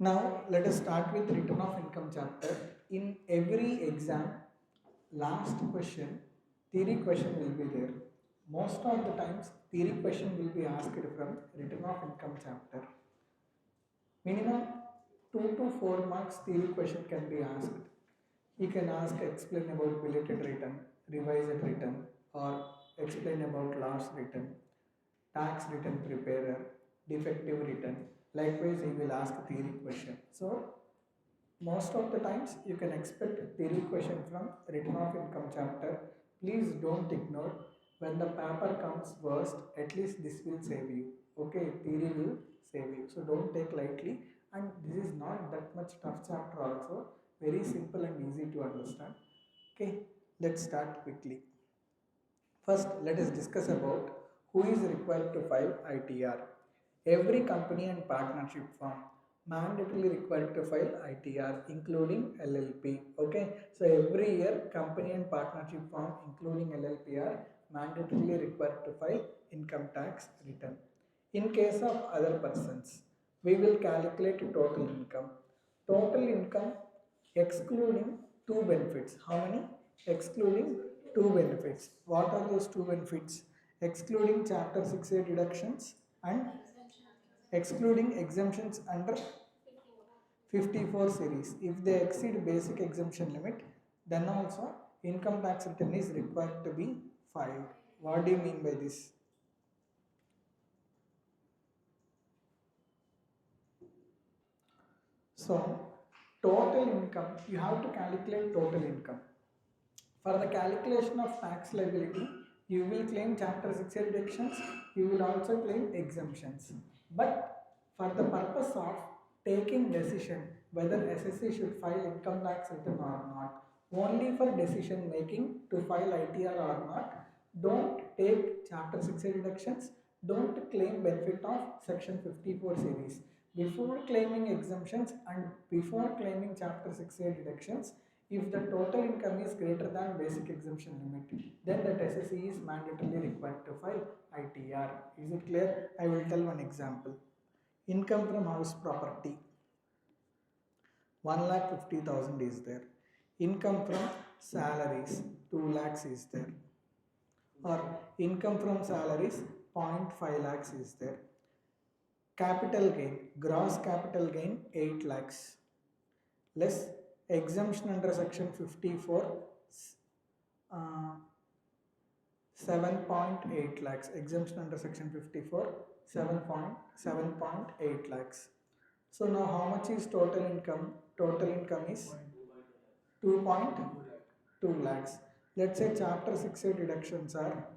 Now let us start with return of income chapter. In every exam, last question, theory question will be there. Most of the times, theory question will be asked from return of income chapter. Minimum 2 to 4 marks theory question can be asked. He can ask explain about belated return, revised return, or explain about loss return, tax return preparer, defective return. Likewise, he will ask theory question. So most of the times you can expect theory question from return of income chapter. Please don't ignore. When the paper comes worst, at least this will save you. Okay, theory will save you. So don't take lightly. And this is not that much tough chapter also. Very simple and easy to understand. Okay, let's start quickly. First, let us discuss about who is required to file ITR. Every company and partnership firm mandatorily required to file ITR, including LLP. Okay, so every year company and partnership firm, including LLP, are mandatorily required to file income tax return. In case of other persons, we will calculate total income. Total income excluding two benefits. How many? Excluding two benefits. What are those two benefits? Excluding chapter 6A deductions and excluding exemptions under 54 series. If they exceed basic exemption limit, then also income tax return is required to be filed. What do you mean by this? So total income, you have to calculate total income. For the calculation of tax liability, you will claim chapter 6 deductions, you will also claim exemptions. But for the purpose of taking decision whether SSC should file income tax return or not, only for decision making to file ITR or not, don't take chapter 6 deductions, don't claim benefit of section 54 series. Before claiming exemptions and before claiming chapter 6A deductions, if the total income is greater than basic exemption limit, then that SSC is mandatorily required to file ITR. Is it clear? I will tell one example. Income from house property, 1,50,000 is there. Income from salaries, 2 lakhs is there. Or income from salaries, 0.5 lakhs is there. Capital gain, gross capital gain 8 lakhs, less exemption under section 54, 7.8 lakhs, exemption under section 54, 7.8 lakhs. So now how much is total income? Total income is 2.2 lakhs. Let's say chapter 6A deductions are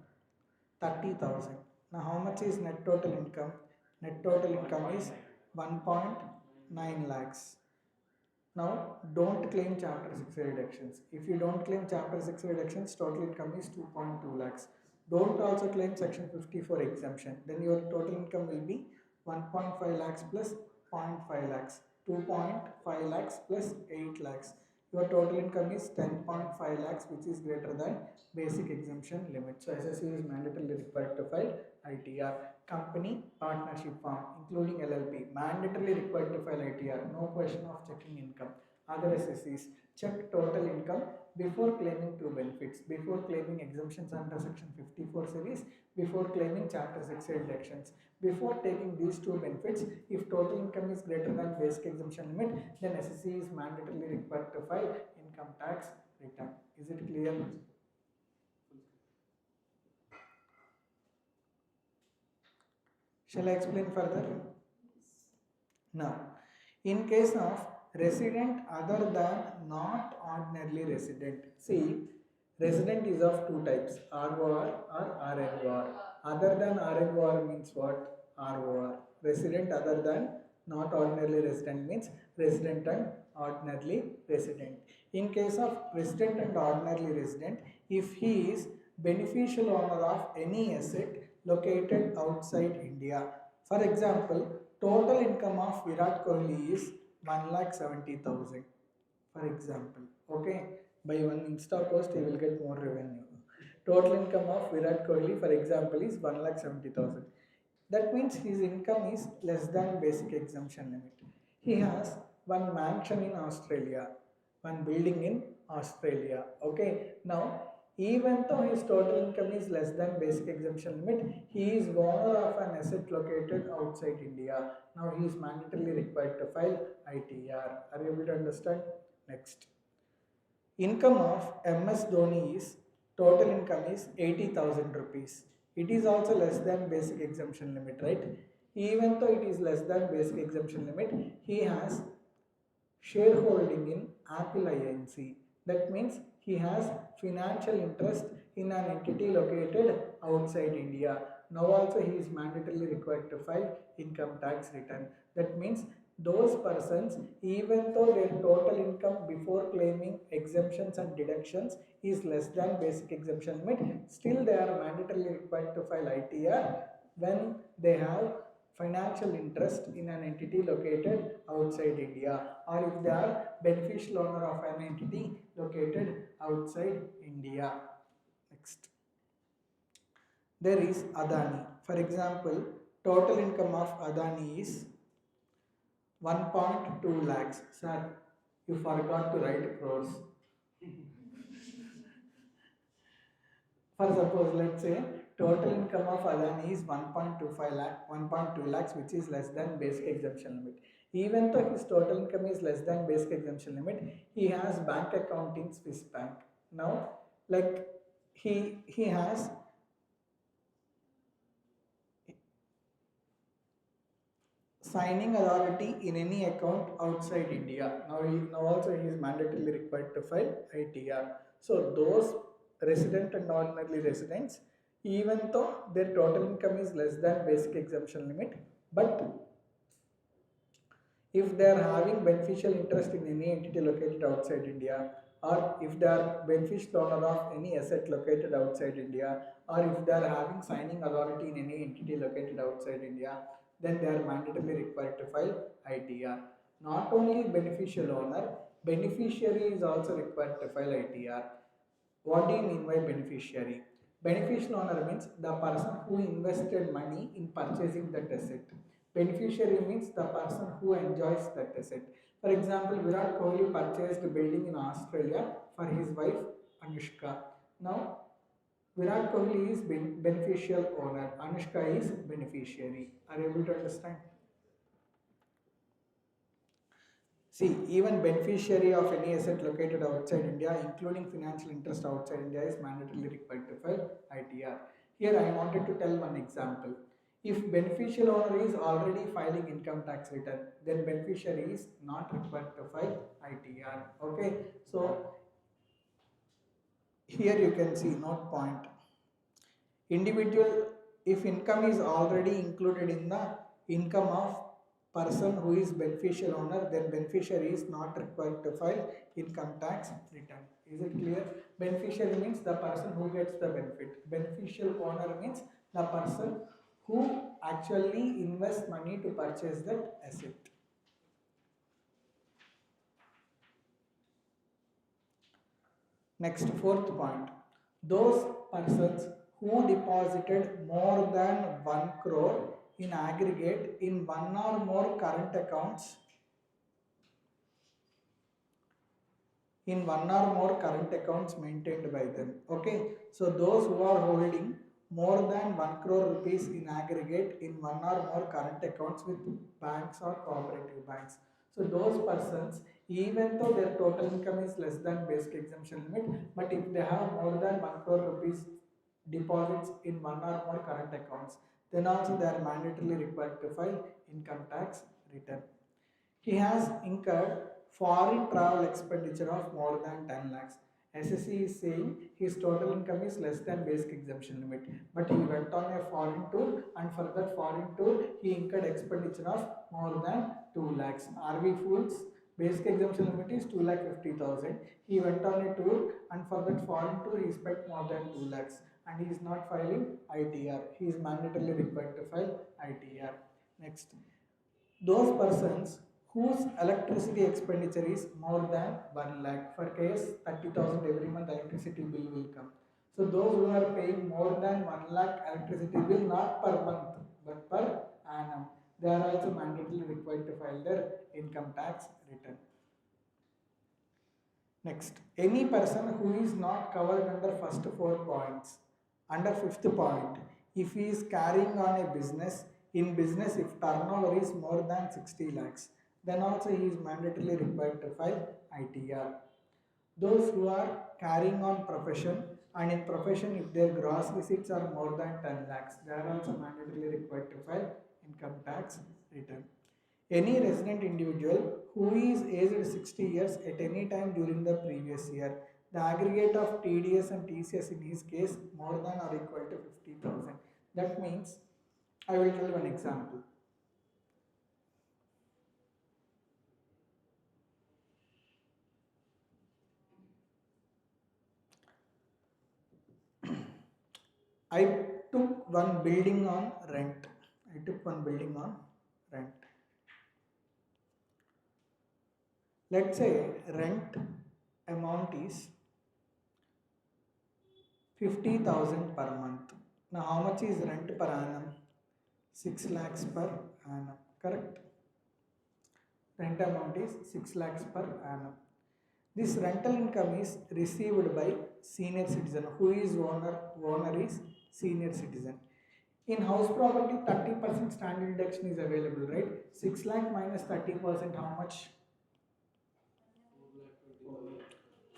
30,000. Now how much is net total income? Net total income is 1.9 lakhs. Now don't claim chapter 6 reductions. If you don't claim chapter 6 reductions, total income is 2.2 lakhs. Don't also claim section 54 exemption. Then your total income will be 1.5 lakhs plus 0.5 lakhs. 2.5 lakhs plus 8 lakhs. Your total income is 10.5 lakhs, which is greater than basic exemption limit. So SSC is mandatorily required to file ITR. Company, partnership firm, including LLP, mandatorily required to file ITR. No question of checking income. Other SSCs, check total income before claiming two benefits, before claiming exemptions under section 54 series, before claiming chapter 6 deductions. Before taking these two benefits, if total income is greater than basic exemption limit, then SSC is mandatorily required to file income tax return. Is it clear? Shall I explain further? Now, in case of resident other than not ordinarily resident, see, resident is of two types, ROR or RNOR. Other than RNOR means what? ROR. Resident other than not ordinarily resident means resident and ordinarily resident. In case of resident and ordinarily resident, if he is beneficial owner of any asset located outside India. For example, total income of Virat Kohli is 1,70,000. For example, okay, by one Insta post he will get more revenue. Total income of Virat Kohli, for example, is 1,70,000. That means his income is less than basic exemption limit. he has one mansion in Australia, one building in Australia. Okay, now even though his total income is less than basic exemption limit, he is owner of an asset located outside India. Now he is mandatorily required to file ITR. Are you able to understand? Next, income of MS Dhoni is total income is 80,000 rupees. It is also less than basic exemption limit, right? Even though it is less than basic exemption limit, he has shareholding in Apple Inc. That means he has financial interest in an entity located outside India. Now also he is mandatorily required to file income tax return. That means those persons, even though their total income before claiming exemptions and deductions is less than basic exemption limit, still they are mandatorily required to file ITR when they have financial interest in an entity located outside India, or if they are beneficial owner of an entity located outside India. Next, there is Adani. For example, total income of Adani is 1.2 lakhs. Sir, you forgot to write crores. For suppose, let's say total income of Adani is 1.2 lakhs, which is less than basic exemption limit. Even though his total income is less than basic exemption limit, he has bank account in Swiss bank. Now, like he has signing authority in any account outside India. Now also he is mandatorily required to file ITR. So those resident and ordinary residents, even though their total income is less than basic exemption limit, but if they are having beneficial interest in any entity located outside India, or if they are beneficial owner of any asset located outside India, or if they are having signing authority in any entity located outside India, then they are mandatorily required to file ITR. Not only beneficial owner, beneficiary is also required to file ITR. What do you mean by beneficiary? Beneficial owner means the person who invested money in purchasing that asset. Beneficiary means the person who enjoys that asset. For example, Virat Kohli purchased a building in Australia for his wife Anushka. Now, Virat Kohli is beneficial owner, Anushka is beneficiary. Are you able to understand? See, even beneficiary of any asset located outside India, including financial interest outside India, is mandatorily required to file ITR. Here I wanted to tell one example. If beneficial owner is already filing income tax return, then beneficiary is not required to file ITR. Okay, so here you can see note point. Individual, if income is already included in the income of person who is beneficial owner, then beneficiary is not required to file income tax return. Is it clear? Beneficiary means the person who gets the benefit. Beneficial owner means the person who actually invests money to purchase that asset. Next, fourth point. Those persons who deposited more than 1 crore in aggregate in one or more current accounts maintained by them. Okay, so those who are holding more than 1 crore rupees in aggregate in one or more current accounts with banks or cooperative banks. So those persons, even though their total income is less than basic exemption limit, but if they have more than 1 crore rupees deposits in one or more current accounts, then also they are mandatorily required to file income tax return. He has incurred foreign travel expenditure of more than 10 lakhs. SSC is saying his total income is less than basic exemption limit, but he went on a foreign tour, and for that foreign tour he incurred expenditure of more than 2 lakhs. Are we fools? Basic exemption limit is 2,50,000. He went on a tour, and for that foreign tour he spent more than 2 lakhs, and he is not filing ITR. He is mandatorily required to file ITR. Next, those persons whose electricity expenditure is more than 1 lakh. For case 30,000 every month electricity bill will come. So those who are paying more than 1 lakh electricity bill, not per month but per annum, they are also mandatorily required to file file their income tax return. Next, any person who is not covered under first 4 points, under fifth point, if he is carrying on a business, in business if turnover is more than 60 lakhs, then also he is mandatorily required to file ITR. Those who are carrying on profession, and in profession if their gross receipts are more than 10 lakhs, they are also mandatorily required to file income tax return. Any resident individual who is aged 60 years at any time during the previous year, the aggregate of TDS and TCS in his case more than or equal to 50,000. That means, I will tell you an example. I took one building on rent. Let's say rent amount is 50,000 per month. Now how much is rent per annum? 6 lakhs per annum, correct? Rent amount is 6 lakhs per annum. This rental income is received by senior citizen. Who is owner? Owner is senior citizen. In house property, 30% standard deduction is available, right? 6 lakh minus 30%, how much?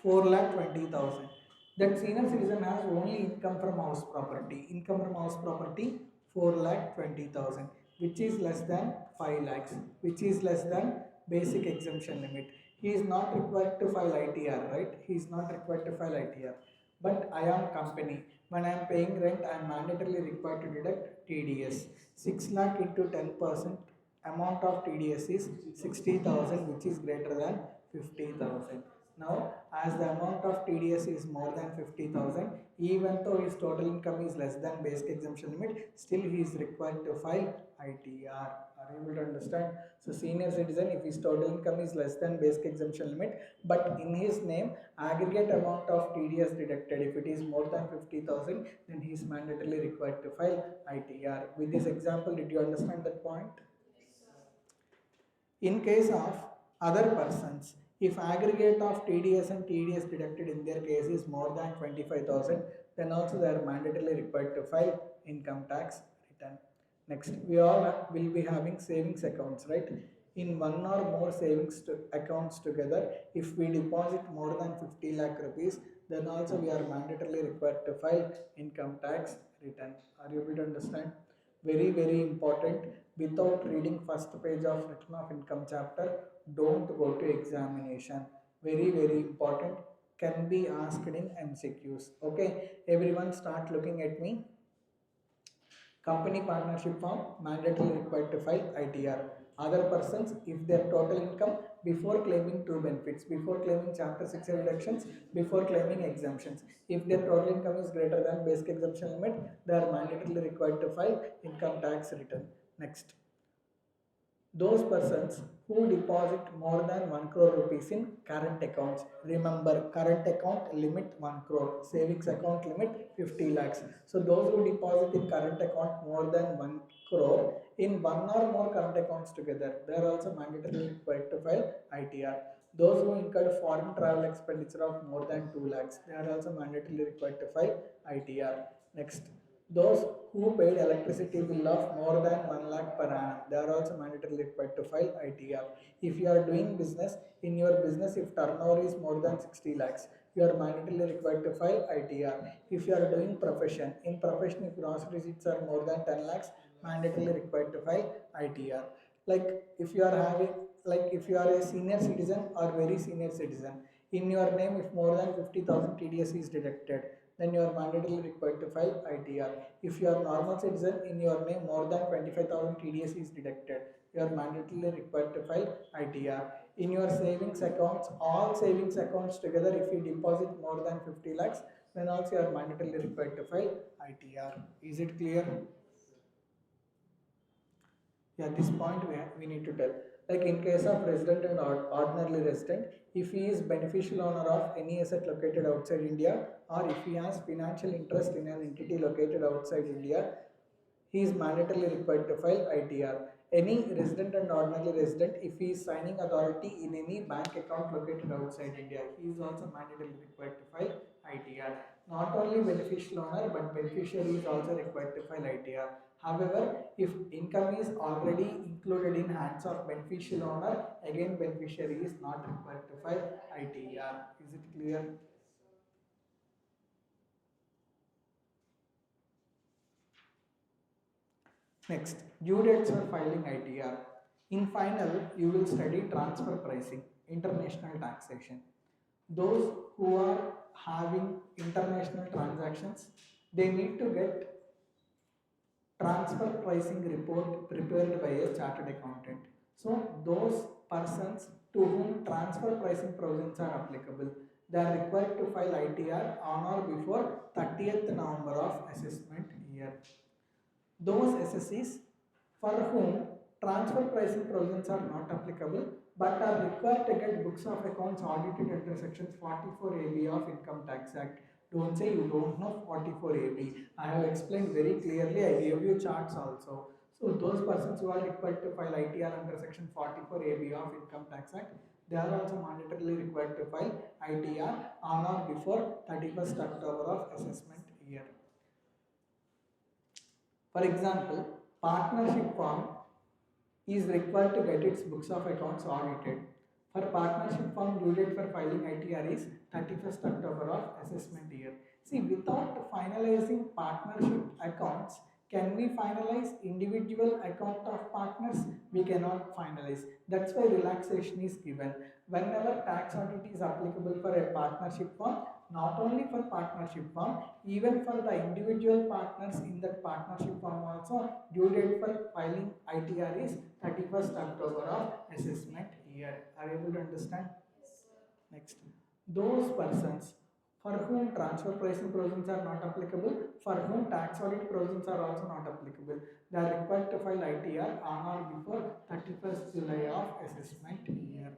4,20,000. That senior citizen has only income from house property. Income from house property 4,20,000, which is less than 5 lakhs, which is less than basic exemption limit. He is not required to file ITR, right? He is not required to file ITR. But I am company. When I am paying rent, I am mandatorily required to deduct TDS. 6 lakh into 10%, amount of TDS is 60,000, which is greater than 50,000. Now, as the amount of TDS is more than 50,000, even though his total income is less than basic exemption limit, still he is required to file ITR. Are you able to understand? So, senior citizen, if his total income is less than basic exemption limit, but in his name, aggregate amount of TDS deducted, if it is more than 50,000, then he is mandatorily required to file ITR. With this example, did you understand that point? In case of other persons, if aggregate of TDS and TDS deducted in their case is more than 25,000, then also they are mandatorily required to file income tax return. Next, we all will be having savings accounts, right? In one or more savings accounts together, if we deposit more than 50 lakh rupees, then also we are mandatorily required to file income tax return. Are you able to understand? Very, very important. Without reading first page of return of income chapter, don't go to examination. Very, very important. Can be asked in MCQs. Okay, everyone start looking at me. Company partnership form, mandatory required to file ITR. Other persons, if their total income before claiming two benefits, before claiming chapter 6 reductions, before claiming exemptions, if their total income is greater than basic exemption limit, they are mandatorily required to file income tax return. Next, those persons who deposit more than 1 crore rupees in current accounts. Remember, current account limit 1 crore, savings account limit 50 lakhs. So those who deposit in current account more than 1 crore in one or more current accounts together, they are also mandatorily required to file ITR. Those who incurred foreign travel expenditure of more than 2 lakhs, they are also mandatorily required to file ITR. Next, those who paid electricity bill of more than 1 lakh per annum, they are also mandatorily required to file ITR. If you are doing business, in your business if turnover is more than 60 lakhs, you are mandatorily required to file ITR. If you are doing profession, in profession if gross receipts are more than 10 lakhs, mandatorily required to file ITR. Like if you are having, like if you are a senior citizen or very senior citizen, in your name if more than 50,000 TDS is deducted, then you are mandatorily required to file ITR. If you are normal citizen, in your name more than 25,000 TDS is deducted, you are mandatorily required to file ITR. In your savings accounts, all savings accounts together, if you deposit more than 50 lakhs, then also you are mandatorily required to file ITR. Is it clear? Yeah, this point we need to tell. Like in case of resident and ordinary resident, if he is beneficial owner of any asset located outside India, or if he has financial interest in an entity located outside India, he is mandatorily required to file ITR. Any resident and ordinary resident, if he is signing authority in any bank account located outside India, he is also mandatorily required to file ITR. Not only beneficial owner, but beneficiary is also required to file ITR. However, if income is already included in hands of beneficial owner, again beneficiary is not required to file ITR. Is it clear? Next, due dates for filing ITR. In final, you will study transfer pricing, international taxation. Those who are having international transactions, they need to get transfer pricing report prepared by a chartered accountant. So those persons to whom transfer pricing provisions are applicable, they are required to file ITR on or before 30th November of assessment year. Those SSEs for whom transfer pricing provisions are not applicable but are required to get books of accounts audited under section 44AB of Income Tax Act. Don't say you don't know 44AB. I have explained very clearly. I gave you charts also. So those persons who are required to file ITR under section 44AB of Income Tax Act, they are also mandatorily required to file ITR on or before 31st October of assessment year. For example, partnership firm is required to get its books of accounts audited. For partnership firm, due date for filing ITR is 31st October of assessment year. See, without finalizing partnership accounts, can we finalize individual account of partners? We cannot finalize. That's why relaxation is given. Whenever tax audit is applicable for a partnership firm, not only for partnership firm, even for the individual partners in that partnership firm also, due date for filing ITR is 31st October of assessment year. Are you able to understand? Next, those persons for whom transfer pricing provisions are not applicable, for whom tax audit provisions are also not applicable, they are required to file ITR on or before 31st July of assessment year.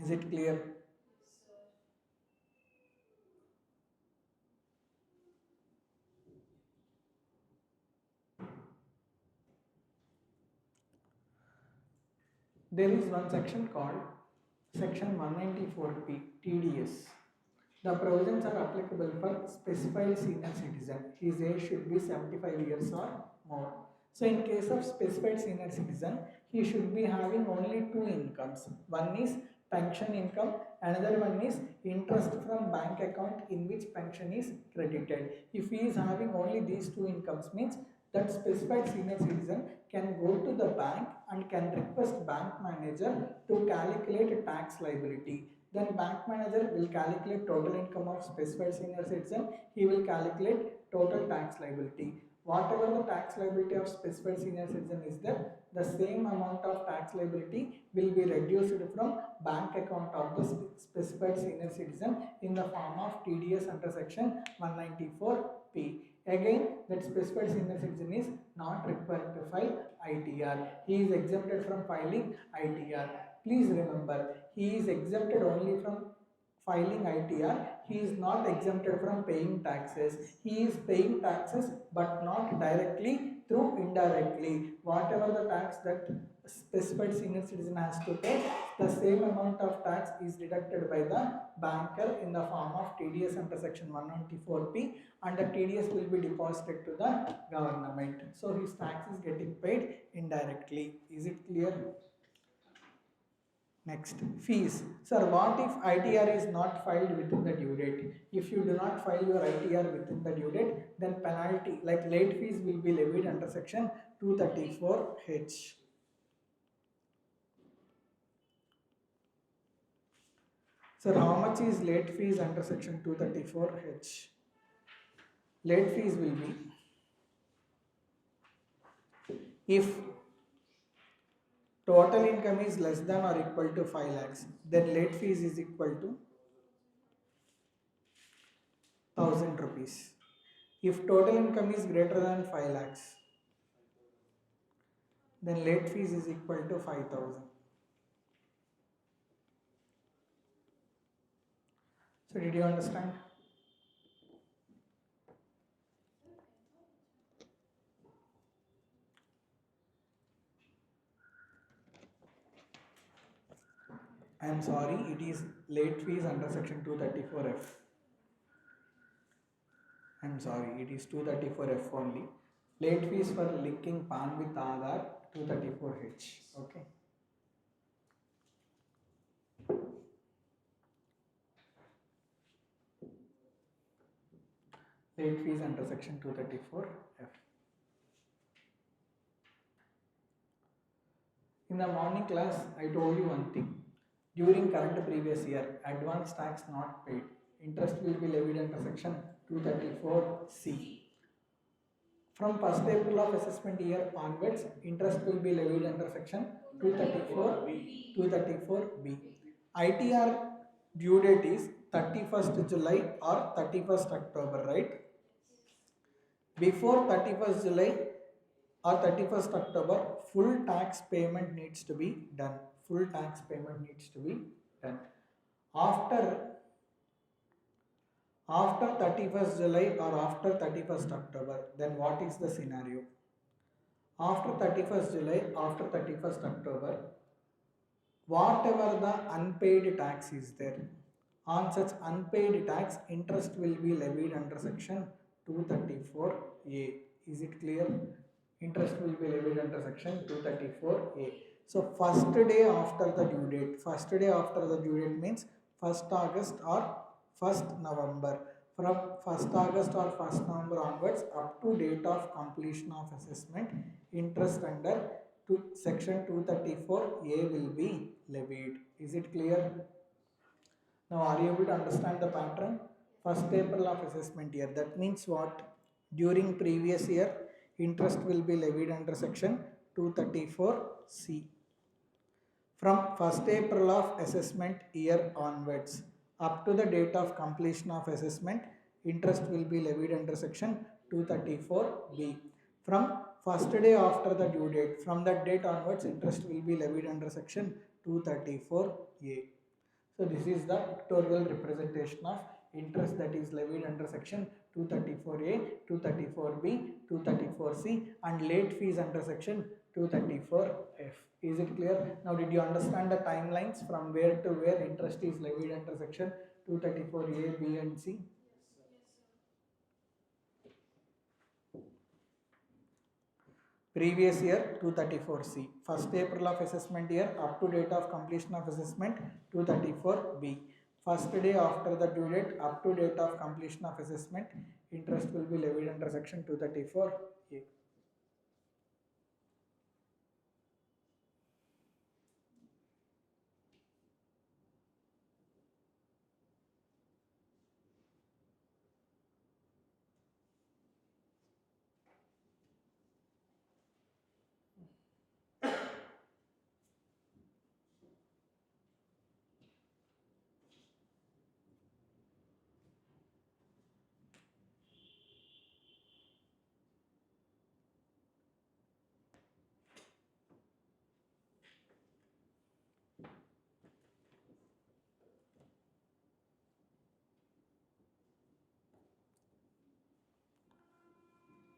Is it clear? There is one section called section 194P TDS. The provisions are applicable for specified senior citizen. His age should be 75 years or more. So in case of specified senior citizen, he should be having only two incomes. One is pension income, another one is interest from bank account in which pension is credited. If he is having only these two incomes, means that specified senior citizen can go to the bank and can request bank manager to calculate tax liability. Then bank manager will calculate total income of specified senior citizen. He will calculate total tax liability. Whatever the tax liability of specified senior citizen is there, the same amount of tax liability will be reduced from bank account of the specified senior citizen in the form of TDS under section 194P. Again, that specified senior citizen is not required to file ITR. He is exempted from filing ITR. Please remember, he is exempted only from filing ITR. He is not exempted from paying taxes. He is paying taxes but not directly, through indirectly. Whatever the tax that specified senior citizen has to pay, the same amount of tax is deducted by the banker in the form of TDS under section 194P, and the TDS will be deposited to the government. So his tax is getting paid indirectly. Is it clear? Next, fees. Sir, what if ITR is not filed within the due date? If you do not file your ITR within the due date, then penalty like late fees will be levied under section 234H. Sir, how much is late fees under section 234H? Late fees will be, if total income is less than or equal to 5 lakhs, then late fees is equal to 1000 rupees. If total income is greater than 5 lakhs, then late fees is equal to 5000. So did you understand? I am sorry, it is late fees under section 234F. I am sorry, it is 234F only. Late fees for linking PAN with Aadhaar 234H. Okay. Late fees under section 234F. In the morning class, I told you one thing. During current previous year, advance tax not paid, interest will be levied under section 234C. From 1st April of assessment year onwards, interest will be levied under section 234B. ITR due date is 31st July or 31st October, right? Before 31st July or 31st October, full tax payment needs to be done. Full tax payment needs to be done. After 31st July or after 31st October, then what is the scenario? After 31st July, after 31st October, whatever the unpaid tax is there, on such unpaid tax, interest will be levied under section 234A. Is it clear? Interest will be levied under section 234A. So first day after the due date, first day after the due date means 1st August or 1st November. From 1st August or 1st November onwards up to date of completion of assessment, interest under section 234A will be levied. Is it clear? Now are you able to understand the pattern? 1st April of assessment year, that means what? During previous year, interest will be levied under section 234C. From 1st April of assessment year onwards up to the date of completion of assessment, interest will be levied under section 234B. From first day after the due date, from that date onwards, interest will be levied under section 234A. So this is the pictorial representation of interest that is levied under section 234A, 234B, 234C and late fees under section 234F. Is it clear? Now did you understand the timelines from where to where interest is levied under section 234A, B and C? Previous year 234C, 1st April of assessment year up to date of completion of assessment 234B. First day after the due date up to date of completion of assessment, interest will be levied under section 234A.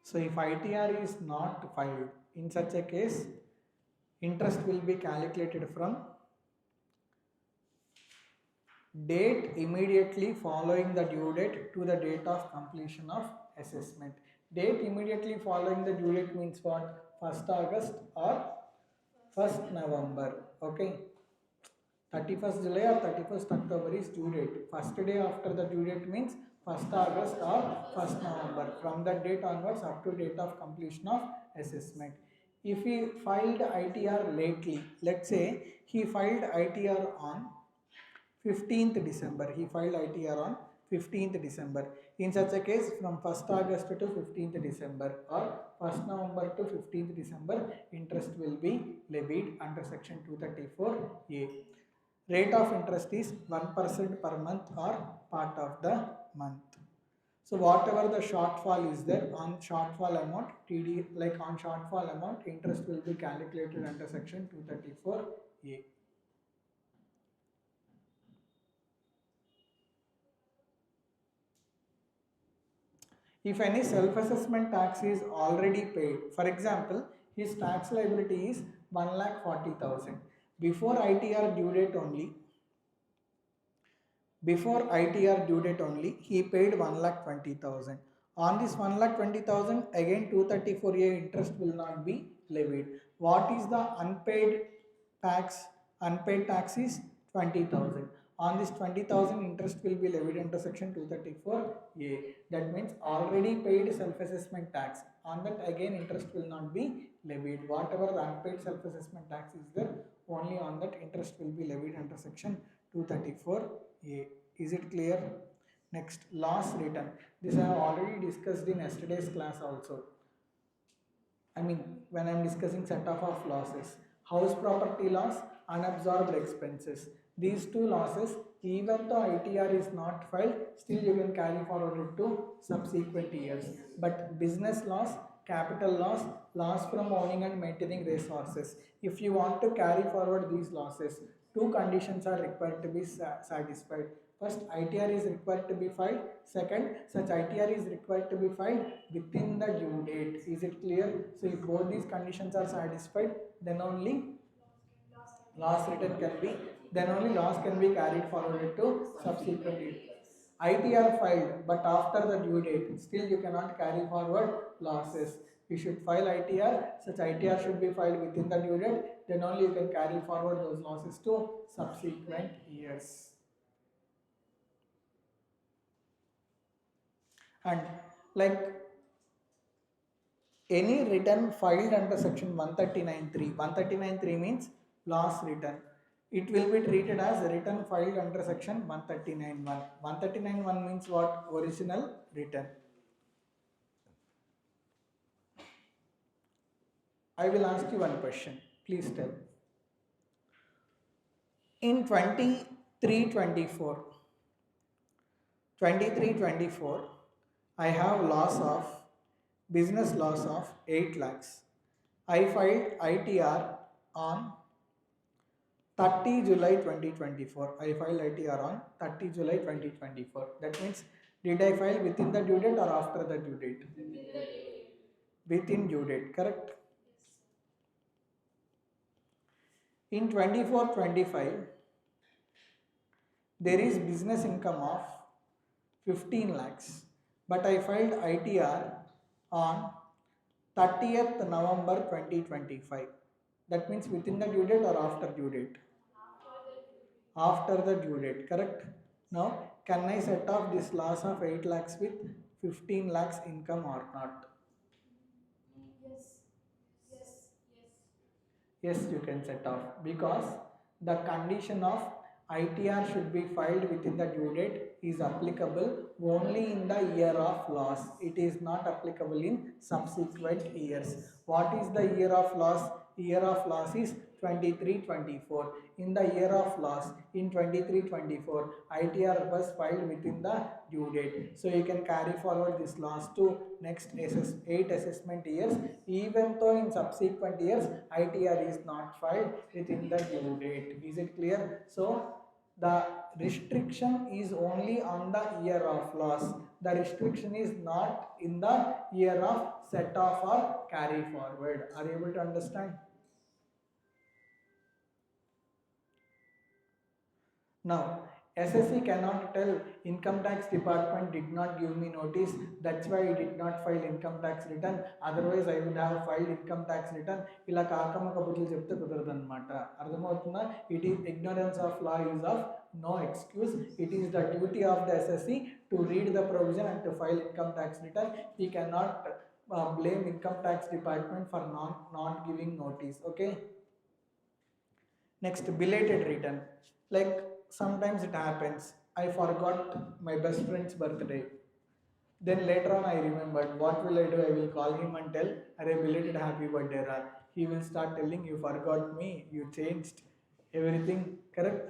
So if ITR is not filed, in such a case, interest will be calculated from date immediately following the due date to the date of completion of assessment. Date immediately following the due date means what? 1st August or 1st November. Okay. 31st July or 31st October is due date. First day after the due date means 1st August or 1st November. From that date onwards up to date of completion of assessment. If he filed ITR lately, let's say he filed ITR on 15th December. He filed ITR on 15th December. In such a case, from 1st August to 15th December or 1st November to 15th December, interest will be levied under section 234A. Rate of interest is 1% per month or part of the month. So whatever the shortfall is there, on shortfall amount, TD, like on shortfall amount, interest will be calculated under section 234A. If any self-assessment tax is already paid, for example, his tax liability is 1,40,000. Before ITR due date only, Before ITR due date only, he paid 1,20,000. On this 1,20,000, again 234A interest will not be levied. What is the unpaid tax? Unpaid tax is 20,000. On this 20,000, interest will be levied under section 234A. That means already paid self-assessment tax. On that again interest will not be levied. Whatever the unpaid self-assessment tax is there, only on that interest will be levied under section 234A. Is it clear? Next, loss return. This I have already discussed in yesterday's class also. When I am discussing set off of losses, house property loss, unabsorbed expenses. These two losses, even though ITR is not filed, still you can carry forward it to subsequent years. But business loss, capital loss, loss from owning and maintaining resources. If you want to carry forward these losses, two conditions are required to be satisfied. First, ITR is required to be filed. Second, such ITR is required to be filed within the due date. Is it clear? So, if both these conditions are satisfied, then only loss return can be, then only loss can be carried forward to subsequent year. ITR filed, but after the due date, still you cannot carry forward losses. You should file ITR, such ITR should be filed within the due date, then only you can carry forward those losses to subsequent years. And like any return filed under section 139.3, 139.3 means loss return. It will be treated as a return filed under section 139.1. 139.1 means what? Original return. I will ask you one question. Please tell. In 23-24, I have loss of business loss of 8 lakhs. I filed ITR on 30 July 2024. I filed ITR on 30 July 2024. That means, did I file within the due date or after the due date? Within due date, correct? In 24-25, there is business income of 15 lakhs, but I filed ITR on 30th November 2025. That means within the due date or after due date? After the due date, correct? Now, can I set off this loss of 8 lakhs with 15 lakhs income or not? Yes, you can set off, because the condition of ITR should be filed within the due date is applicable only in the year of loss. It is not applicable in subsequent years. What is the year of loss? Year of loss is 23-24. In the year of loss, in 23-24, ITR was filed within the due date. So you can carry forward this loss to next 8 assessment years, even though in subsequent years ITR is not filed within the due date. Is it clear? So the restriction is only on the year of loss. The restriction is not in the year of set off or carry forward. Are you able to understand? Now, SSC cannot tell income tax department did not give me notice, that's why I did not file income tax return, otherwise I would have filed income tax return. ఇలా కాకమ్మ కబుర్లు చెప్తే కుదరదు అనమాట. అర్థమవుతుందా? It is ignorance of law is of no excuse. It is the duty of the SSC to read the provision and to file income tax return. He cannot blame income tax department for not giving notice. Okay. Next, belated return. Like sometimes it happens, I forgot my best friend's birthday. Then later on I remembered. What will I do? I will call him and tell, "Arey, belated happy birthday, Ra." He will start telling, "You forgot me, you changed everything," correct?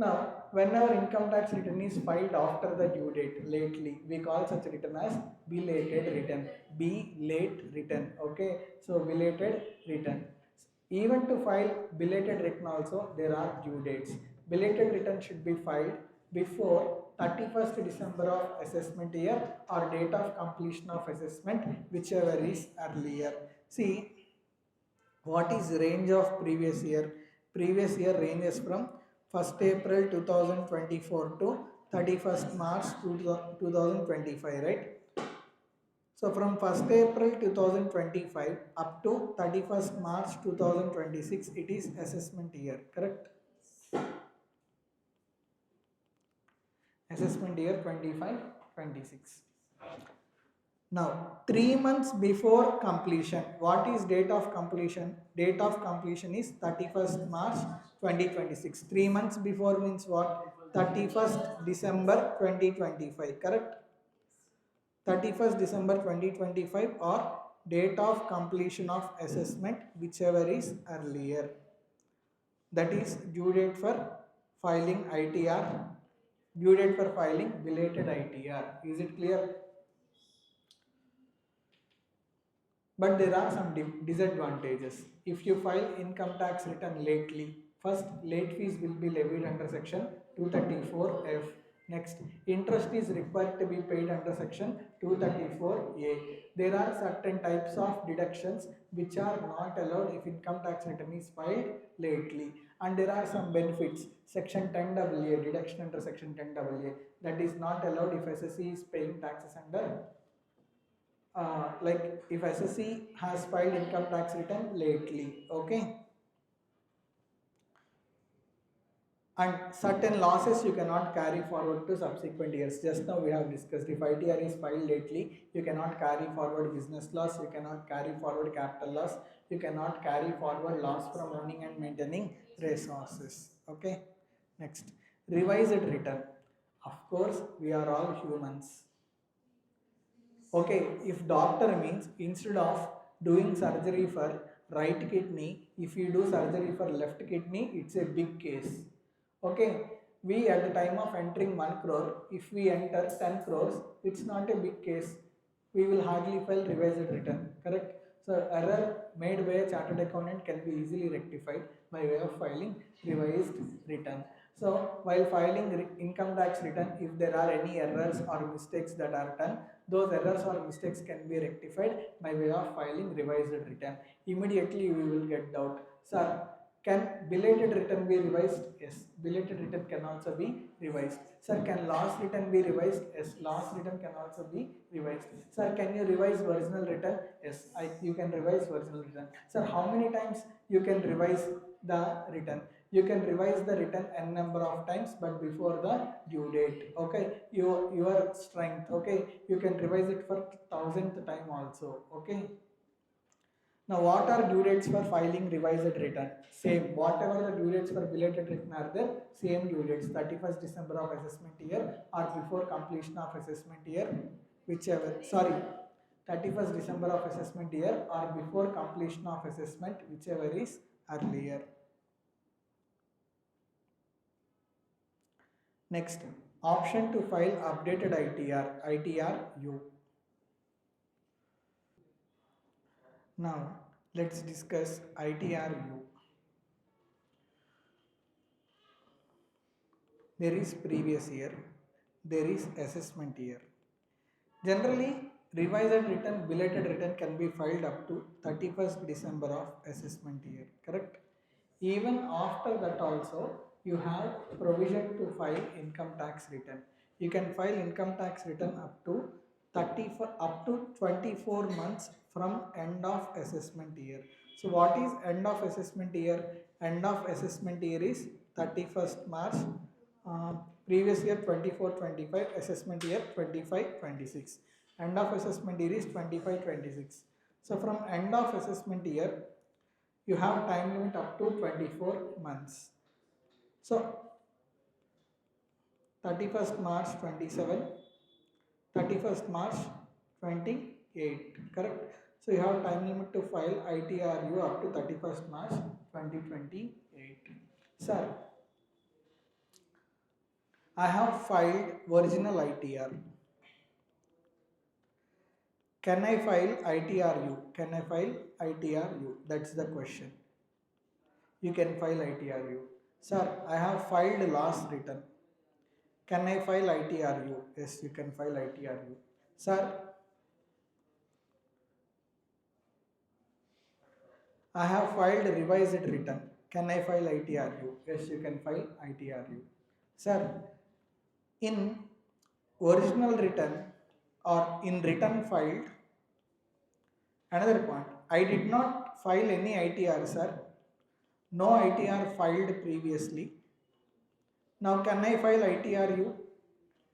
Now, whenever income tax return is filed after the due date, lately, we call such return as belated return. Late return. Okay, so belated return. Even to file belated return also, there are due dates. Belated return should be filed before 31st December of assessment year or date of completion of assessment, whichever is earlier. See, what is range of previous year? Previous year ranges from 1st April 2024 to 31st March 2025, right? So from 1st April 2025 up to 31st March 2026, it is assessment year, correct? Assessment year 25-26. Now, 3 months before completion, what is date of completion? Date of completion is 31st March 2026. 3 months before means what? 31st December 2025, correct? 31st December 2025 or date of completion of assessment, whichever is earlier. That is due date for filing ITR, due date for filing belated ITR. Is it clear? But there are some disadvantages. If you file income tax return lately, first, late fees will be levied under section 234F. Next, interest is required to be paid under section 234A. There are certain types of deductions which are not allowed if income tax return is filed lately. And there are some benefits. Section 10AA, deduction under section 10AA, that is not allowed if SSE is paying taxes under like if SSE has filed income tax return lately, okay? And certain losses you cannot carry forward to subsequent years. Just now we have discussed, if ITR is filed lately, you cannot carry forward business loss, you cannot carry forward capital loss, you cannot carry forward loss from owning and maintaining resources, okay? Next, revised return. Of course, we are all humans. Okay, if doctor means instead of doing surgery for right kidney, if you do surgery for left kidney, it's a big case. Okay, we at the time of entering 1 crore, if we enter 10 crores, it's not a big case. We will hardly file revised return, correct? So error made by a chartered accountant can be easily rectified by way of filing revised return. So while filing income tax return, if there are any errors or mistakes that are done, those errors or mistakes can be rectified by way of filing revised return. Immediately we will get doubt. Sir, can belated return be revised? Yes. Belated return can also be revised. Sir, can loss return be revised? Yes. Loss return can also be revised. Sir, can you revise original return? Yes. You can revise original return. Sir, how many times you can revise the return? You can revise the return n number of times, but before the due date. Okay, your strength. Okay, you can revise it for 1000th time also. Okay. Now, what are due dates for filing revised return? Same. Whatever the due dates for belated return are there, same due dates. 31st December of assessment year or before completion of assessment year, whichever. Sorry, 31st December of assessment year or before completion of assessment, whichever is earlier. Next, option to file updated ITR-U. Now, let's discuss ITR-U. There is previous year, there is assessment year. Generally, revised return, belated return can be filed up to 31st December of assessment year, correct? Even after that also, you have provision to file income tax return. You can file income tax return up to 24 months from end of assessment year. So what is end of assessment year? End of assessment year is 31st March. Previous year 24-25, assessment year 25-26. End of assessment year is 25-26. So from end of assessment year, you have time limit up to 24 months. So 31st March 27, 31st March 28, correct? So you have time limit to file ITR-U up to 31st March 2028. Sir, I have filed original ITR. Can I file ITR-U? Can I file ITR-U? That's the question. You can file ITR-U. Sir, I have filed loss return. Can I file ITR-U? Yes, you can file ITR-U. Sir, I have filed revised return. Can I file ITR-U? Yes, you can file ITR-U. Sir, In original return or in return filed, another point, I did not file any ITR, sir. No ITR filed previously. Now can I file ITRU?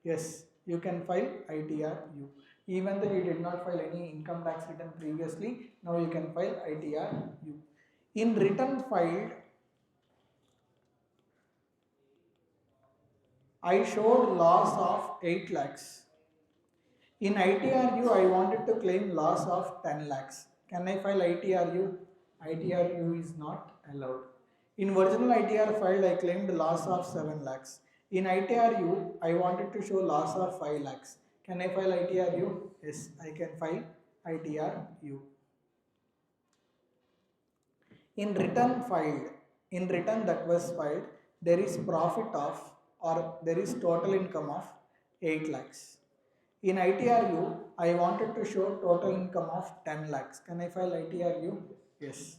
Yes, you can file ITRU. Even though you did not file any income tax return previously, now you can file ITRU. In return filed, I showed loss of 8 lakhs. In ITRU, I wanted to claim loss of 10 lakhs. Can I file ITRU? ITRU is not allowed. In original ITR filed, I claimed loss of 7 lakhs. In ITRU, I wanted to show loss of 5 lakhs. Can I file ITRU? Yes, I can file ITRU. In return filed, in return that was filed, there is profit of or there is total income of 8 lakhs. In ITRU, I wanted to show total income of 10 lakhs. Can I file ITRU? Yes.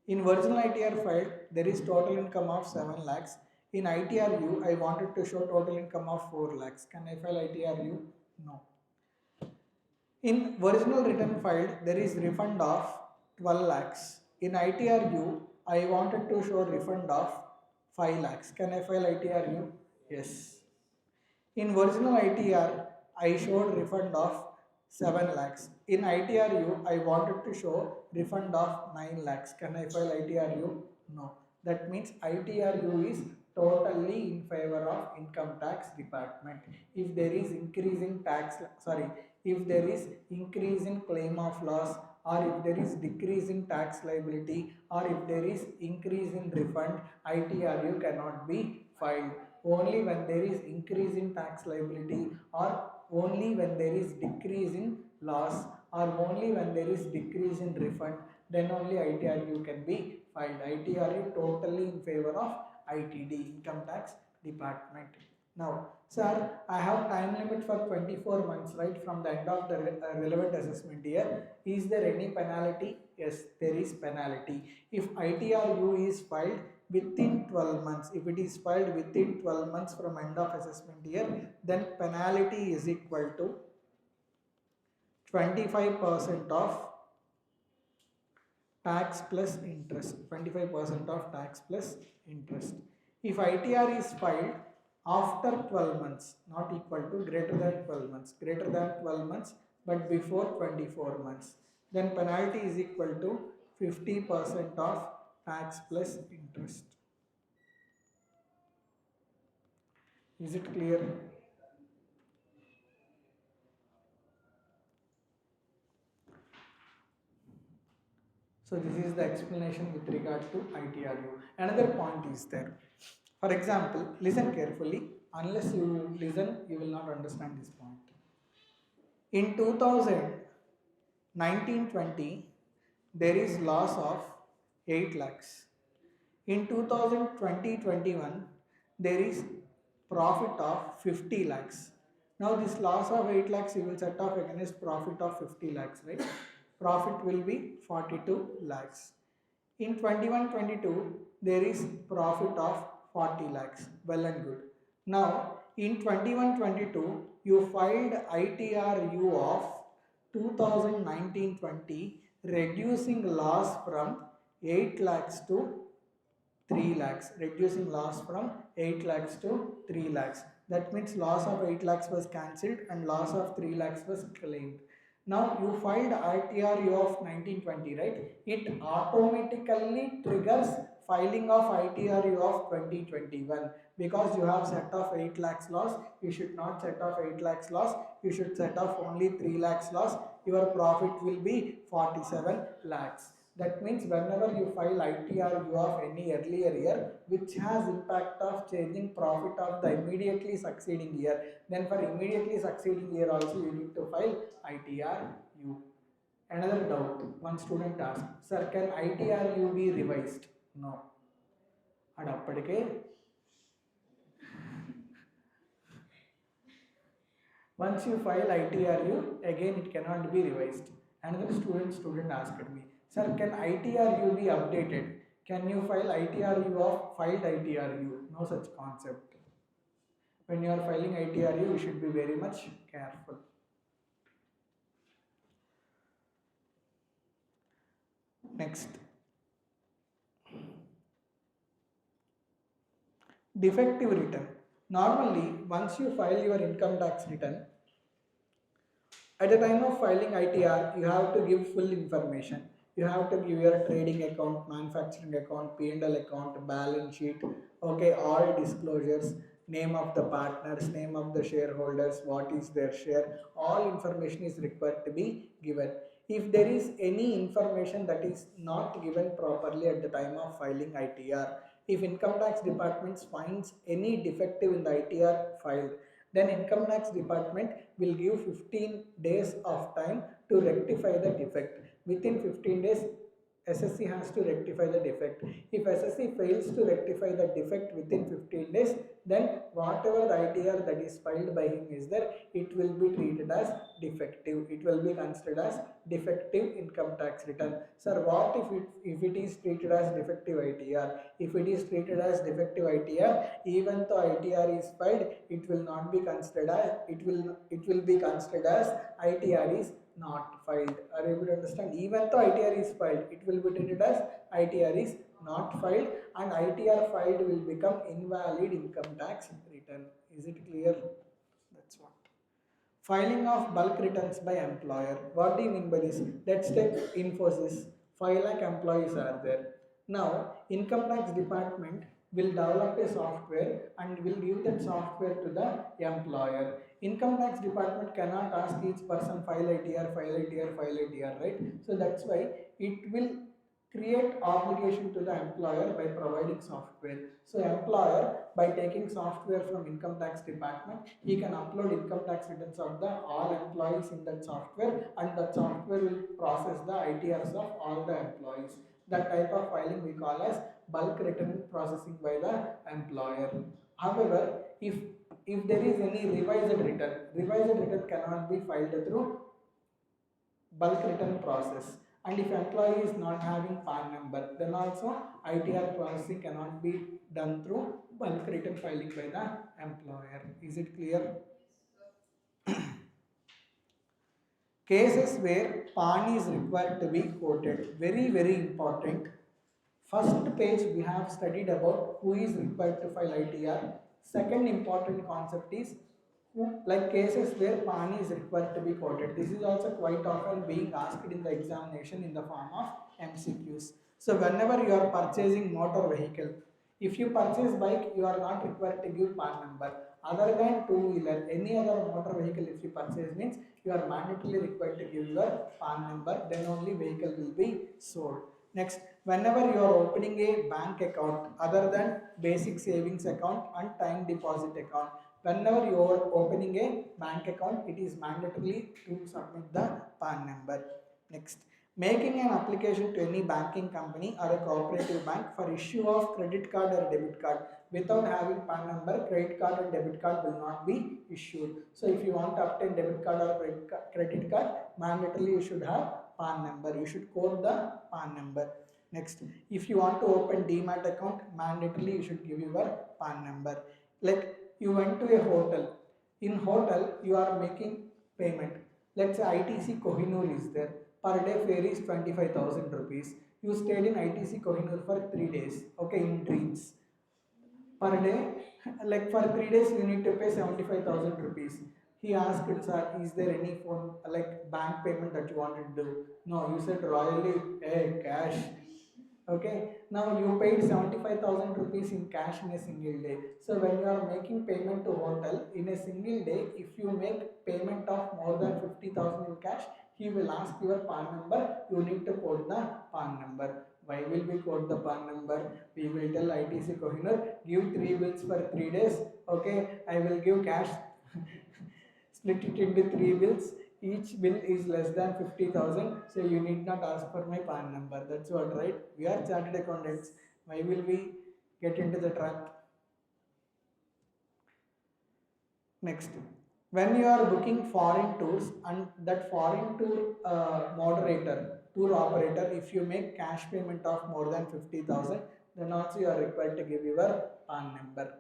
In original ITR filed, there is total income of 7 lakhs. In ITRU, I wanted to show total income of 4 lakhs. Can I file ITRU? No. In original return filed, there is refund of 12 lakhs. In ITRU, I wanted to show refund of 5 lakhs. Can I file ITRU? Yes. In original ITR, I showed refund of 7 lakhs. In ITRU, I wanted to show refund of 9 lakhs. Can I file ITRU? No. That means ITRU is totally in favor of income tax department. If there is if there is increase in claim of loss, or if there is decrease in tax liability, or if there is increase in refund, ITRU cannot be filed. Only when there is increase in tax liability, or only when there is decrease in loss, or only when there is decrease in refund, then only ITRU can be filed. ITRU totally in favor of ITD, income tax department. Now, sir, I have time limit for 24 months, right, from the end of the relevant assessment year. Is there any penalty? Yes, there is penalty. If ITRU is filed within 12 months, if it is filed within 12 months from end of assessment year, then penalty is equal to 25% of tax plus interest. 25% of tax plus interest. If ITR is filed after 12 months, not equal to, greater than 12 months, greater than 12 months but before 24 months, then penalty is equal to 50% of tax plus interest. Is it clear? So this is the explanation with regard to ITRU. Another point is there. For example, listen carefully. Unless you listen, you will not understand this point. In 2019-20, there is loss of 8 lakhs. In 2020-21, there is profit of 50 lakhs. Now this loss of 8 lakhs you will set off against profit of 50 lakhs, right? Profit will be 42 lakhs. In 21-22, there is profit of 40 lakhs. Well and good. Now in 21-22, you filed ITRU of 2019-20, reducing loss from 8 lakhs to 3 lakhs, reducing loss from 8 lakhs to 3 lakhs. That means loss of 8 lakhs was cancelled and loss of 3 lakhs was claimed. Now you filed ITRU of 1920, right? It automatically triggers filing of ITRU of 2021 because you have set off 8 lakhs loss. You should not set off 8 lakhs loss. You should set off only 3 lakhs loss. Your profit will be 47 lakhs. That means whenever you file ITRU of any earlier year which has impact of changing profit of the immediately succeeding year, then for immediately succeeding year also you need to file ITRU. Another doubt, one student asked, sir, can ITRU be revised? No. Once you file ITRU, again it cannot be revised. Another student asked me, sir, can ITRU be updated? Can you file ITRU of filed ITRU? No such concept. When you are filing ITR, you should be very much careful. Next, defective return. Normally, once you file your income tax return, at the time of filing ITR, you have to give full information. You have to give your trading account, manufacturing account, P&L account, balance sheet, okay, all disclosures, name of the partners, name of the shareholders, what is their share, all information is required to be given. If there is any information that is not given properly at the time of filing ITR, if income tax department finds any defective in the ITR filed, then income tax department will give 15 days of time to rectify the defect. Within 15 days, SSC has to rectify the defect. If SSC fails to rectify the defect within 15 days, then whatever the ITR that is filed by him is there, it will be treated as defective. It will be considered as defective income tax return. Sir, what if it is treated as defective ITR? If it is treated as defective ITR, even though ITR is filed, it will not be considered as it will be considered as ITR is not filed. Are you able to understand? Even though ITR is filed, it will be treated as ITR is not filed, and ITR filed will become invalid income tax return. Is it clear? That's what. Filing of bulk returns by employer. What do you mean by this? Let's take Infosys. 5 lakh employees are there. Now, income tax department will develop a software and will give that software to the employer. Income tax department cannot ask each person file ITR, file ITR, file ITR, right? So that's why it will create obligation to the employer by providing software. So employer, by taking software from income tax department, he can upload income tax returns of the all employees in that software, and that software will process the ITRs of all the employees. That type of filing we call as bulk return processing by the employer. However, if there is any revised return cannot be filed through bulk return process. And if employee is not having PAN number, then also ITR processing cannot be done through bulk return filing by the employer. Is it clear? Cases where PAN is required to be quoted. Very, very important. First page we have studied about who is required to file ITR. Second important concept is like cases where PAN is required to be quoted. This is also quite often being asked in the examination in the form of MCQs. So whenever you are purchasing motor vehicle, if you purchase bike, you are not required to give PAN number. Other than two-wheeler, any other motor vehicle if you purchase means you are mandatorily required to give your PAN number, then only vehicle will be sold. Next, whenever you are opening a bank account other than basic savings account and time deposit account, whenever you are opening a bank account, it is mandatory to submit the PAN number. Next, making an application to any banking company or a cooperative bank for issue of credit card or debit card. Without having PAN number, credit card and debit card will not be issued. So if you want to obtain debit card or credit card, mandatorily you should have PAN number. You should code the PAN number. Next, if you want to open Demat account, mandatorily you should give your PAN number. Like you went to a hotel. In hotel, you are making payment. Let's say ITC Kohinoor is there. Per day fare is 25,000 rupees. You stayed in ITC Kohinoor for 3 days. Okay, in dreams. Per day, like for 3 days, you need to pay 75,000 rupees. He asked, sir, is there any phone like bank payment that you wanted to do? No, you said royally, hey, cash. Okay, now you paid 75,000 rupees in cash in a single day. So when you are making payment to hotel in a single day, if you make payment of more than 50,000 in cash, he will ask your PAN number. You need to quote the PAN number. Why will we quote the PAN number? We will tell ITC Kohinoor, give 3 bills for 3 days. Okay, I will give cash. Split it into 3 bills. Each bill is less than 50,000, so you need not ask for my PAN number. That's what, right? We are chartered accountants. Why will we get into the trap? Next, when you are booking foreign tours and that foreign tour tour operator, if you make cash payment of more than 50,000, then also you are required to give your PAN number.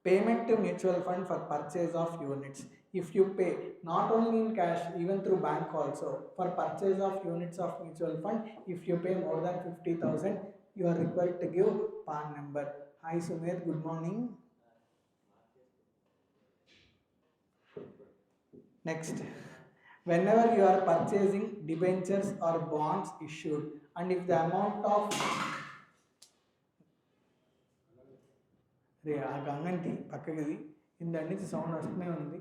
Payment to mutual fund for purchase of units. If you pay not only in cash, even through bank also, for purchase of units of mutual fund, if you pay more than 50,000, you are required to give PAN number. Hi Sumit, good morning. Next, whenever you are purchasing debentures or bonds issued, and if the amount of ఆ గంగంటి పక్కకి ఇందాడి నుంచి sound వస్తూనే ఉంది.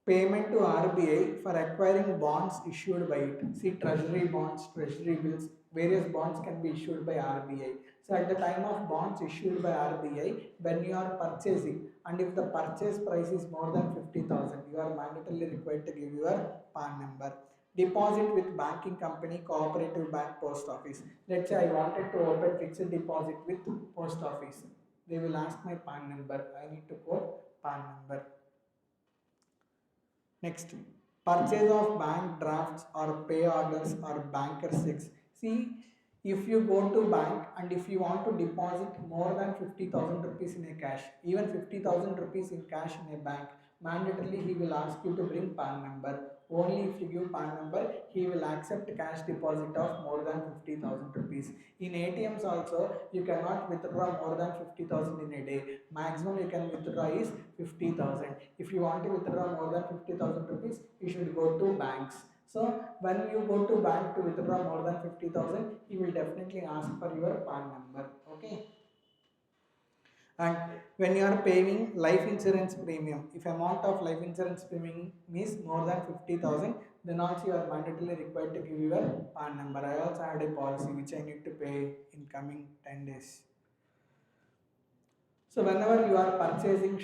Payment to RBI for acquiring bonds issued by it. See, treasury bonds, treasury bills, various bonds can be issued by RBI. So at the time of bonds issued by RBI, when you are purchasing, and if the purchase price is more than 50,000, you are mandatorily required to give your PAN number. Deposit with banking company, cooperative bank, post office. Let's say I wanted to open fixed deposit with post office. They will ask my PAN number. I need to quote PAN number. Next, purchase of bank drafts or pay orders or banker checks. See, if you go to bank and if you want to deposit more than 50,000 rupees in a cash, even 50,000 rupees in cash in a bank, mandatorily he will ask you to bring PAN number. Only if you give PAN number, he will accept cash deposit of more than 50,000 rupees. In ATMs also, you cannot withdraw more than 50,000 in a day. Maximum you can withdraw is 50,000. If you want to withdraw more than 50,000 rupees, you should go to banks. So when you go to bank to withdraw more than 50,000, he will definitely ask for your PAN number. Okay. And when you are paying life insurance premium, if amount of life insurance premium is more than 50,000, then also you are mandatorily required to give your PAN number. I also had a policy which I need to pay in coming 10 days. So whenever you are purchasing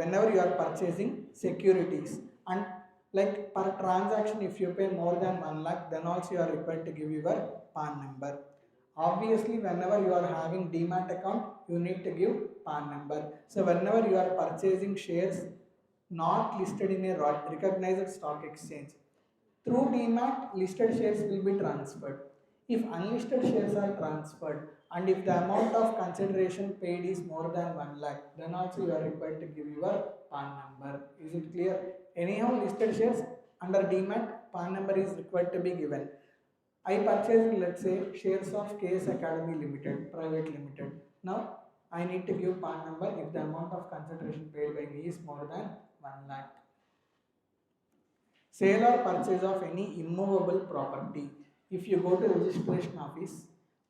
whenever you are purchasing securities, and like per transaction, if you pay more than 1 lakh, then also you are required to give your PAN number. Obviously, whenever you are having demat account, you need to give PAN number. So whenever you are purchasing shares not listed in a recognized stock exchange, through demat, listed shares will be transferred. If unlisted shares are transferred, and if the amount of consideration paid is more than 1 lakh, then also you are required to give your PAN number. Is it clear? Anyhow, listed shares under demat, PAN number is required to be given. I purchased, let's say, shares of KS Academy Limited, Private Limited. Now, I need to give PAN number if the amount of consideration paid by me is more than 1 lakh. Sale or purchase of any immovable property. If you go to registration office,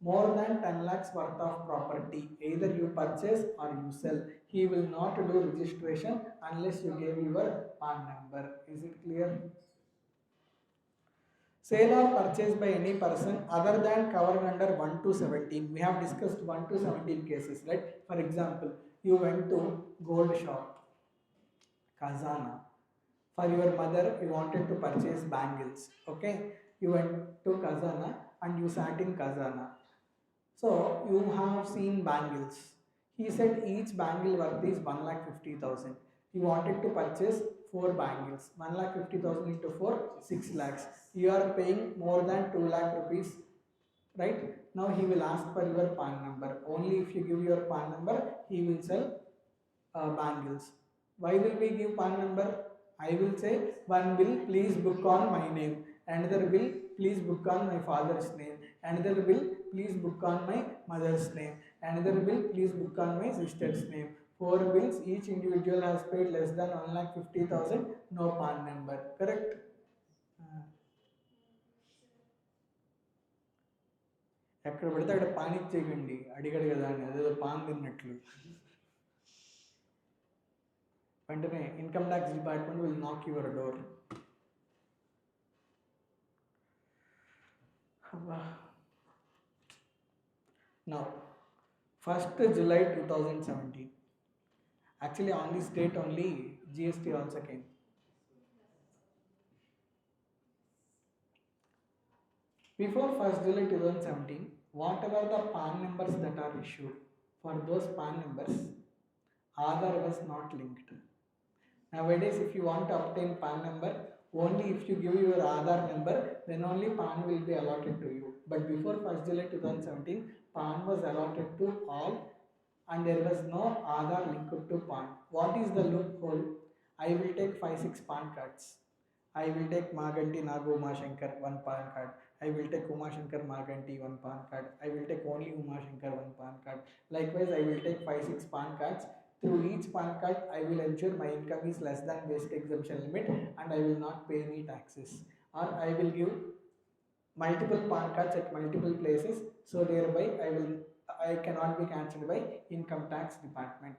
more than 10 lakhs worth of property, either you purchase or you sell, he will not do registration unless you give your PAN number. Is it clear? Sale or purchase by any person other than covered under 1 to 17. We have discussed 1 to 17 cases, right? For example, you went to gold shop, Kazana. For your mother, you wanted to purchase bangles. Okay, you went to Kazana and you sat in Kazana. So you have seen bangles. He said each bangle worth is 1,50,000. He wanted to purchase 4 bangles. 1,50,000 into 4, 6 lakhs. You are paying more than 2 lakh rupees, right? Now he will ask for your PAN number. Only if you give your PAN number, he will sell bangles. Why will we give PAN number? I will say, one will please book on my name, another will please book on my father's name, another will please book on my mother's name, another will please book on my sister's name. 4 bills, each individual has paid less than 1,50,000, no PAN number. Correct? ఎక్కడ పడితే అక్కడ pan ఇచ్చేయండి, అడిగాడు కదా అని అదేదో pan తిన్నట్లు. వెంటనే income tax department will నాక్ your door. Now, 1st July 2017. Actually, on this date only GST also came. Before 1st July 2017, whatever the PAN numbers that are issued, for those PAN numbers, Aadhaar was not linked. Nowadays, if you want to obtain PAN number, only if you give your Aadhaar number, then only PAN will be allotted to you. But before 1st July 2017, PAN was allotted to all and there was no Aadhaar linked to PAN. What is the loophole? I will take 5-6 PAN cards. I will take Maganti Nago Umashankar one PAN card. I will take Umashankar Maganti one PAN card. I will take only Umashankar one PAN card. Likewise, I will take 5-6 PAN cards. Through each PAN card, I will ensure my income is less than basic exemption limit and I will not pay any taxes. Or I will give multiple PAN cards at multiple places, so thereby I cannot be cancelled by income tax department.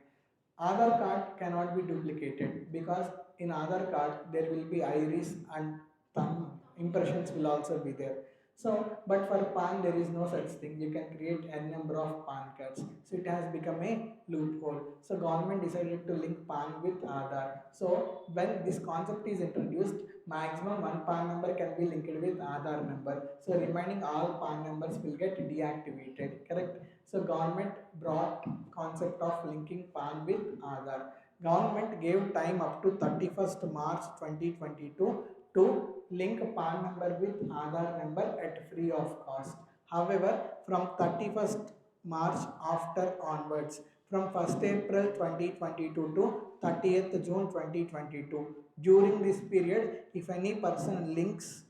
Aadhaar card cannot be duplicated because in Aadhaar card there will be iris and thumb impressions will also be there. So, but for PAN there is no such thing. You can create n number of PAN cards. So it has become a loophole. So government decided to link PAN with Aadhaar. So when this concept is introduced, maximum one PAN number can be linked with Aadhaar number. So remaining all PAN numbers will get deactivated. Correct? So government brought concept of linking PAN with Aadhaar. Government gave time up to 31st March 2022 to link PAN number with Aadhaar number at free of cost. However, from 31st March after onwards, from 1st April 2022 to 30th June 2022, during this period, if any person links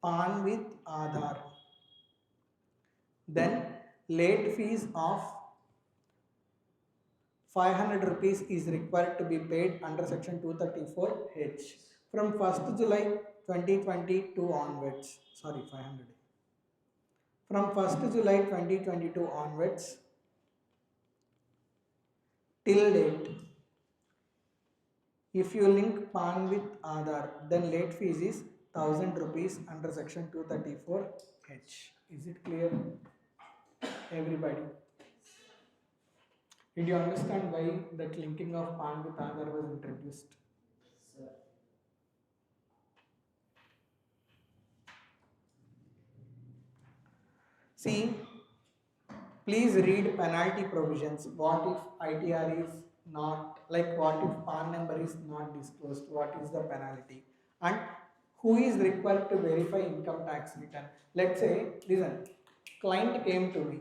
PAN with Aadhaar, then late fees of 500 rupees is required to be paid under section 234H from 1st July 2022 onwards. Sorry, 500. From 1st July 2022 onwards till date, if you link PAN with Aadhaar, then late fees is 1000 rupees under section 234H. Is it clear, everybody? Did you understand why that linking of PAN with Aadhaar was introduced? Sir. See, please read penalty provisions. What if ITR is not, like what if PAN number is not disclosed? What is the penalty? And who is required to verify income tax return? Let's say, listen, client came to me.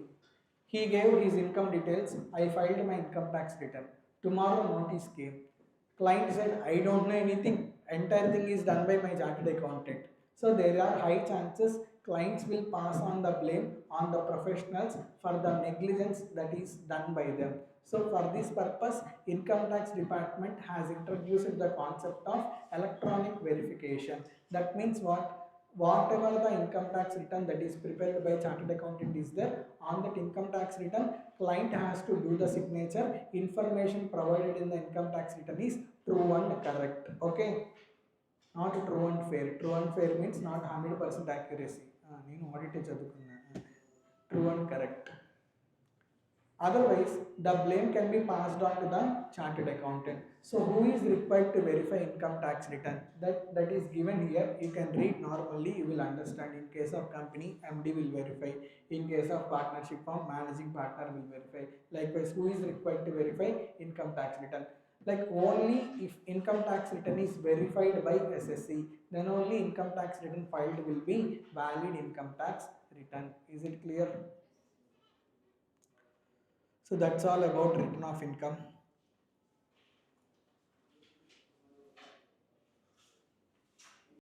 He gave his income details. I filed my income tax return. Tomorrow notice came. Client said, I don't know anything. Entire thing is done by my chartered accountant. So there are high chances clients will pass on the blame on the professionals for the negligence that is done by them. So for this purpose, income tax department has introduced the concept of electronic verification. That means what? Whatever the income tax return that is prepared by chartered accountant is there, on that income tax return, client has to do the signature. Information provided in the income tax return is true and correct. Okay, not true and fair. True and fair means not 100% accuracy. True and correct. Otherwise, the blame can be passed on to the chartered accountant. So who is required to verify income tax return? That is given here. You can read normally, you will understand. In case of company, MD will verify. In case of partnership firm, managing partner will verify. Likewise, who is required to verify income tax return? Like only if income tax return is verified by SSC, then only income tax return filed will be valid income tax return. Is it clear? So that's all about return of income.